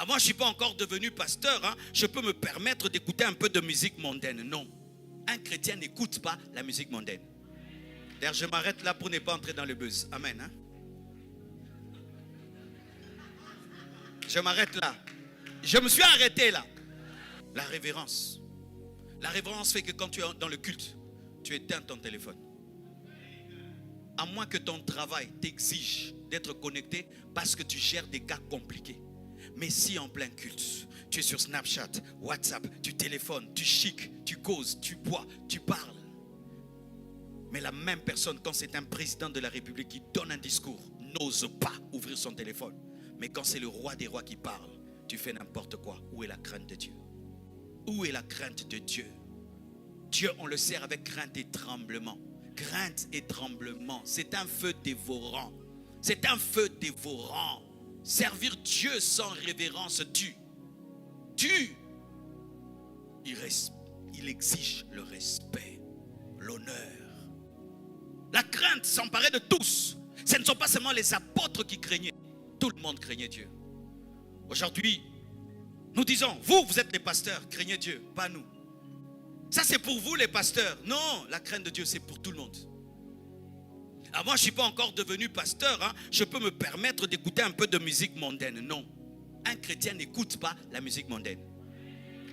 Ah, moi, je ne suis pas encore devenu pasteur. Hein. Je peux me permettre d'écouter un peu de musique mondaine. Non. Un chrétien n'écoute pas la musique mondaine. D'ailleurs, je m'arrête là pour ne pas entrer dans le buzz. Amen. Hein? Je m'arrête là. Je me suis arrêté là. La révérence. La révérence fait que quand tu es dans le culte, tu éteins ton téléphone. À moins que ton travail t'exige d'être connecté parce que tu gères des cas compliqués. Mais si en plein culte, tu es sur Snapchat, WhatsApp, tu téléphones, tu chiques, tu causes, tu bois, tu parles. Mais la même personne, quand c'est un président de la République qui donne un discours, n'ose pas ouvrir son téléphone. Mais quand c'est le roi des rois qui parle, tu fais n'importe quoi. Où est la crainte de Dieu? Où est la crainte de Dieu? Dieu, on le sert avec crainte et tremblement. Crainte et tremblement, c'est un feu dévorant. C'est un feu dévorant. Servir Dieu sans révérence tue. Il exige le respect, l'honneur. La crainte s'emparait de tous. Ce ne sont pas seulement les apôtres qui craignaient. Tout le monde craignait Dieu. Aujourd'hui, nous disons, vous êtes les pasteurs, craignez Dieu, pas nous. Ça c'est pour vous les pasteurs. Non, la crainte de Dieu c'est pour tout le monde. Alors moi je ne suis pas encore devenu pasteur. Hein. Je peux me permettre d'écouter un peu de musique mondaine. Non, un chrétien n'écoute pas la musique mondaine.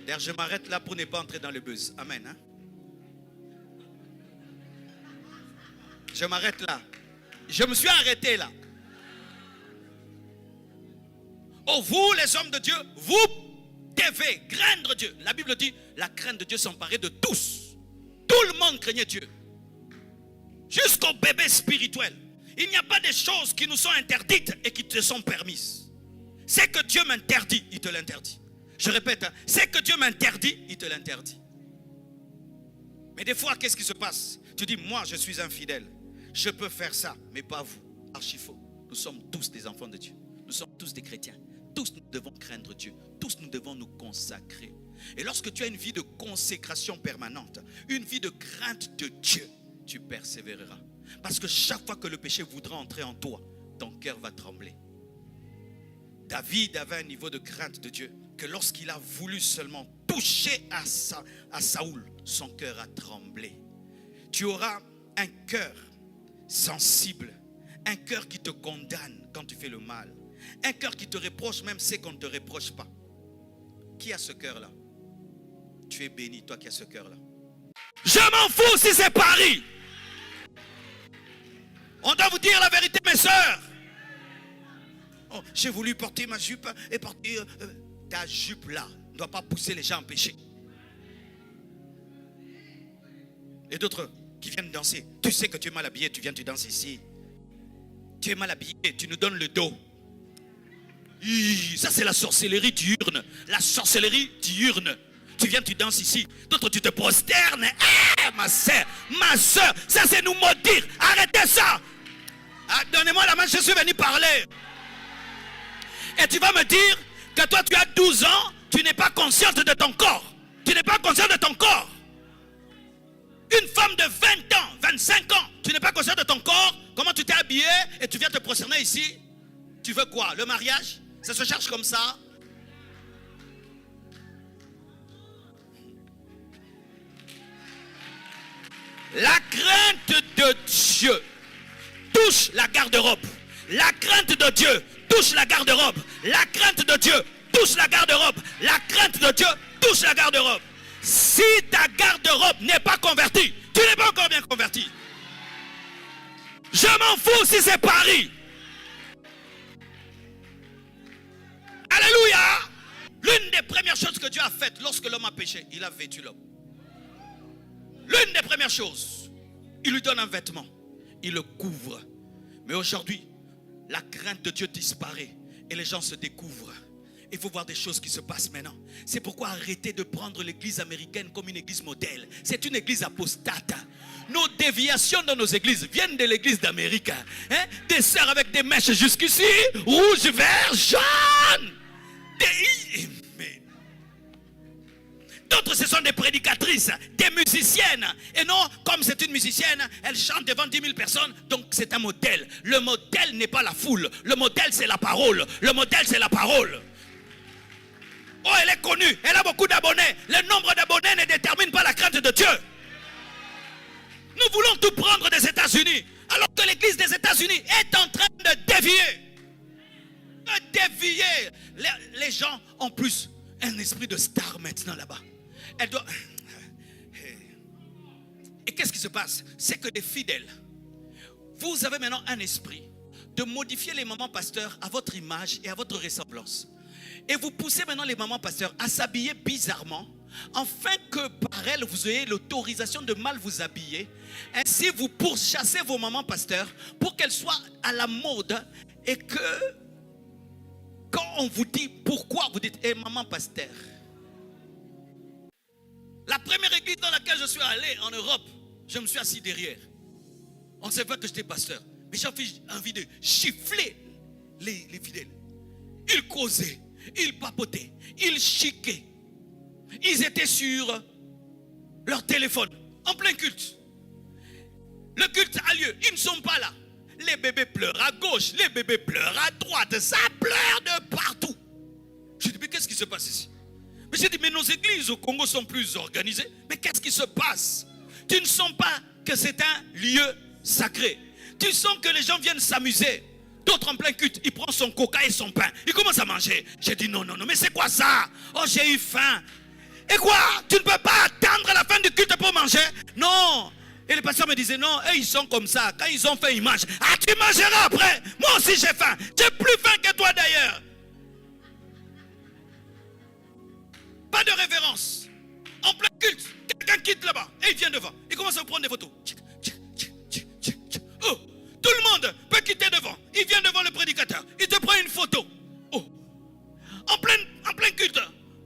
D'ailleurs je m'arrête là pour ne pas entrer dans le buzz. Amen. Hein. Je m'arrête là. Je me suis arrêté là. Oh, vous les hommes de Dieu, vous devez craindre Dieu. La Bible dit, la crainte de Dieu s'emparait de tous. Tout le monde craignait Dieu. Jusqu'au bébé spirituel. Il n'y a pas des choses qui nous sont interdites et qui te sont permises. C'est que Dieu m'interdit, il te l'interdit. Je répète, hein, c'est que Dieu m'interdit, il te l'interdit. Mais des fois, qu'est-ce qui se passe? Tu dis, moi je suis infidèle. Je peux faire ça, mais pas vous. Archi faux. Nous sommes tous des enfants de Dieu. Nous sommes tous des chrétiens. Tous nous devons craindre Dieu. Tous nous devons nous consacrer. Et lorsque tu as une vie de consécration permanente, une vie de crainte de Dieu, tu persévéreras. Parce que chaque fois que le péché voudra entrer en toi, ton cœur va trembler. David avait un niveau de crainte de Dieu que lorsqu'il a voulu seulement toucher à Saoul, son cœur a tremblé. Tu auras un cœur sensible, un cœur qui te condamne quand tu fais le mal, un cœur qui te reproche même ce qu'on ne te reproche pas. Qui a ce cœur-là? Tu es béni, toi qui as ce cœur-là. Je m'en fous si c'est Paris. On doit vous dire la vérité, mes soeurs. Oh, j'ai voulu porter ma jupe et porter... ta jupe là ne doit pas pousser les gens à pécher. Et d'autres qui viennent danser. Tu sais que tu es mal habillé, tu viens, tu danses ici. Tu es mal habillé, tu nous donnes le dos. Ça c'est la sorcellerie diurne. La sorcellerie diurne. Tu viens, tu danses ici. D'autres, tu te prosternes. Ma soeur, ça c'est nous maudire. Arrêtez ça. Donnez-moi la main, je suis venu parler. Et tu vas me dire que toi tu as 12 ans, tu n'es pas consciente de ton corps. Tu n'es pas consciente de ton corps. Une femme de 20 ans, 25 ans, tu n'es pas consciente de ton corps. Comment tu t'es habillé et tu viens te prosterner ici. Tu veux quoi? Le mariage? Ça se cherche comme ça? La crainte de Dieu touche la garde-robe. La crainte de Dieu touche la garde-robe. La crainte de Dieu touche la garde-robe. La crainte de Dieu touche la garde-robe. Si ta garde-robe n'est pas convertie, tu n'es pas encore bien converti. Je m'en fous si c'est Paris. Alléluia. L'une des premières choses que Dieu a faites lorsque l'homme a péché, il a vêtu l'homme. L'une des premières choses, il lui donne un vêtement, il le couvre. Mais aujourd'hui, la crainte de Dieu disparaît et les gens se découvrent. Il faut voir des choses qui se passent maintenant. C'est pourquoi arrêtez de prendre l'église américaine comme une église modèle. C'est une église apostate. Nos déviations dans nos églises viennent de l'église d'Amérique. Des sœurs avec des mèches jusqu'ici, rouge, vert, jaune. D'autres, ce sont des prédicatrices, des musiciennes. Et non, comme c'est une musicienne, elle chante devant 10 000 personnes. Donc c'est un modèle. Le modèle n'est pas la foule. Le modèle, c'est la parole. Le modèle, c'est la parole. elle est connue, elle a beaucoup d'abonnés. Le nombre d'abonnés ne détermine pas la crainte de Dieu. Nous voulons tout prendre des États-Unis, alors que l'église des États-Unis est en train de dévier. Les gens ont plus un esprit de star maintenant là-bas. Elle doit... Et qu'est-ce qui se passe? C'est que les fidèles, vous avez maintenant un esprit de modifier les mamans pasteurs à votre image et à votre ressemblance. Et vous poussez maintenant les mamans pasteurs à s'habiller bizarrement, afin que par elles vous ayez l'autorisation de mal vous habiller. Ainsi vous pourchassez vos mamans pasteurs pour qu'elles soient à la mode, et que quand on vous dit pourquoi, vous dites maman pasteur. La première église dans laquelle je suis allé en Europe, je me suis assis derrière. On ne savait pas que j'étais pasteur, mais j'ai envie de gifler les fidèles. Ils causaient, ils papotaient, ils chiquaient. Ils étaient sur leur téléphone, en plein culte. Le culte a lieu, ils ne sont pas là. Les bébés pleurent à gauche, les bébés pleurent à droite, ça pleure de partout. Je dis, mais qu'est-ce qui se passe ici? Mais j'ai dit, mais nos églises au Congo sont plus organisées. Mais qu'est-ce qui se passe? Tu ne sens pas que c'est un lieu sacré. Tu sens que les gens viennent s'amuser. D'autres en plein culte, il prend son coca et son pain. Il commence à manger. J'ai dit, non, mais c'est quoi ça? Oh, j'ai eu faim. Et quoi? Tu ne peux pas attendre la fin du culte pour manger? Non. Et le pasteur me disait, non, eux, ils sont comme ça. Quand ils ont faim, ils mangent. Ah, tu mangeras après. Moi aussi, j'ai faim. J'ai plus faim que toi d'ailleurs. Pas de révérence. En plein culte, quelqu'un quitte là-bas et il vient devant. Il commence à prendre des photos. Oh, tout le monde peut quitter devant. Il vient devant le prédicateur. Il te prend une photo. Oh, en plein culte,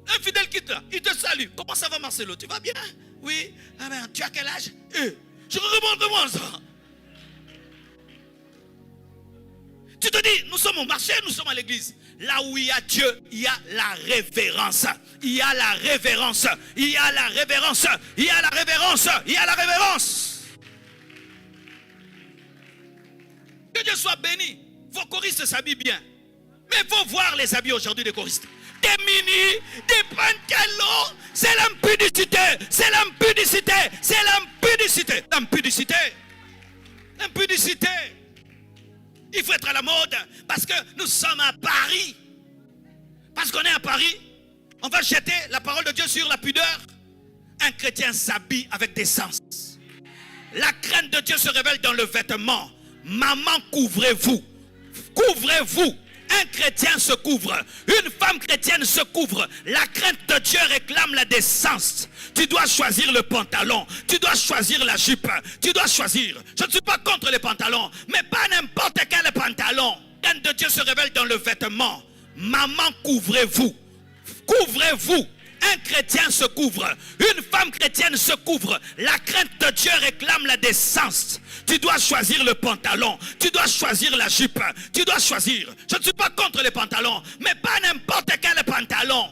un fidèle quitte là. Il te salue. Comment ça va, Marcelo? Tu vas bien? Oui. Ah ben, tu as quel âge? Je remonte-moi ça. Tu te dis, nous sommes au marché, nous sommes à l'église. Là où il y a Dieu, il y a la révérence. Il y a la révérence. Il y a la révérence. Il y a la révérence. Il y a la révérence. Que Dieu soit béni. Vos choristes s'habillent bien. Mais il faut voir les habits aujourd'hui des choristes. Des mini, des pantalons. C'est l'impudicité. C'est l'impudicité. C'est l'impudicité. L'impudicité. L'impudicité. Il faut être à la mode parce que nous sommes à Paris. Parce qu'on est à Paris, on va jeter la parole de Dieu sur la pudeur. Un chrétien s'habille avec décence. La crainte de Dieu se révèle dans le vêtement. Maman, couvrez-vous. Couvrez-vous. Un chrétien se couvre. Une femme chrétienne se couvre. La crainte de Dieu réclame la décence. Tu dois choisir le pantalon. Tu dois choisir la jupe. Tu dois choisir. Je ne suis pas contre les pantalons, mais pas n'importe quel pantalon. La crainte de Dieu se révèle dans le vêtement. Maman, couvrez-vous. Couvrez-vous. Un chrétien se couvre. Une femme chrétienne se couvre. La crainte de Dieu réclame la décence. Tu dois choisir le pantalon. Tu dois choisir la jupe. Tu dois choisir. Je ne suis pas contre les pantalons, mais pas n'importe quel pantalon.